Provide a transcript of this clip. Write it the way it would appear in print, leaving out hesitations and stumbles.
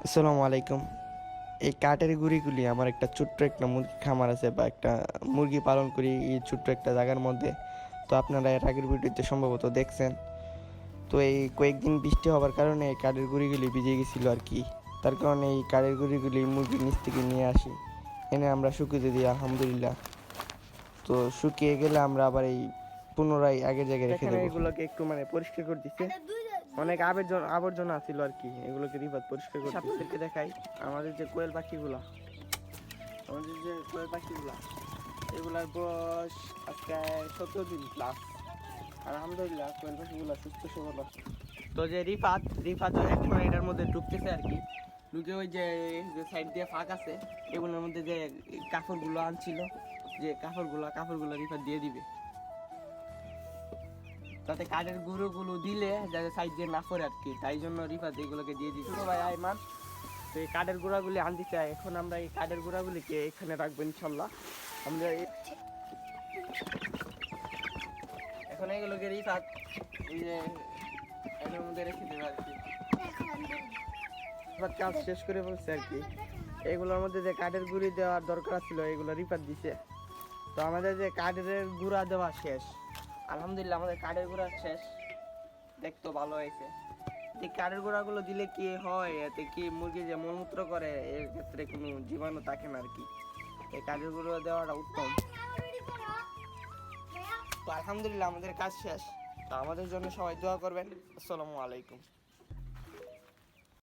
আসসালামু আলাইকুম। এই কাঠের গুঁড়িগুলি আমার একটা ছোট্ট একটা মুরগি খামার আছে বা একটা মুরগি পালন করি এই ছোট্ট একটা জায়গার মধ্যে। তো আপনারা এর আগের ভিডিওতে সম্ভবত দেখছেন। তো এই কয়েকদিন বৃষ্টি হওয়ার কারণে এই কাঠের গুঁড়িগুলি ভিজে গেছিলো আর কি। তার কারণে এই কাঠের গুঁড়িগুলি মুরগির নিচ থেকে নিয়ে আসি, এনে আমরা শুকিয়ে দিই আলহামদুলিল্লাহ। তো শুকিয়ে গেলে আমরা আবার এই পুনরায় আগের জায়গায় রেখে দেবো। এগুলোকে একটু পরিষ্কার করে দিচ্ছে, অনেক আবর্জনা আবর্জনা ছিল আর কি, এগুলোকে রিফাত পরিষ্কার করে আপনাদেরকে দেখাই। আমাদের যে কোয়েল পাখিগুলা এগুলার বয়স আজকে 17 দিন প্লাস। আলহামদুলিল্লাহ কোয়েল পাখিগুলা সুস্থ সবল আছে। তো যে রিফাত এখন এটার মধ্যে ঢুকতেছে আর কি। ঢুকে ওই যে সাইড দিয়ে ফাঁক আছে, এগুলোর মধ্যে যে কাপড়গুলো আনছিল, যে কাপড়গুলো রিফাত দিয়ে দিবে, তাতে কাঠের গুঁড়োগুলো দিলে যাতে সাইড দিয়ে না পড়ে আর কি। তাই জন্য রিফাত এগুলোকে দিয়ে দিচ্ছিল। ভাই আইমান তো এই কাঠের গুঁড়াগুলি আনতে চাই। এখন আমরা এই কাঠের গুঁড়াগুলিকে এখানে রাখবো ইনশাল্লাহ। আমরা এখন এগুলোকে রিফাত এই যে এর মধ্যে রেখে দেবে আর কি। রিফাত কাজ শেষ করে বলছে আর কি। এগুলোর মধ্যে যে কাঠের গুঁড়ি দেওয়ার দরকার ছিল এগুলো রিফাত দিছে। তো আমাদের যে কাঠের গুঁড়া দেওয়া শেষ, আলহামদুলিল্লাহ আমাদের কাঠের গুঁড়া শেষ। দেখতো ভালো হয়েছে। এই কাঠের গুঁড়াগুলো দিলে কি হয়, এতে কি মুরগি যে মলমূত্র করে এর ক্ষেত্রে কোনো জীবাণু থাকে না আর কি। এই কাঠের গুঁড়ো দেওয়াটা উত্তম। তো আলহামদুলিল্লাহ আমাদের কাজ শেষ। তো আমাদের জন্য সবাই দোয়া করবেন। আসসালামু আলাইকুম।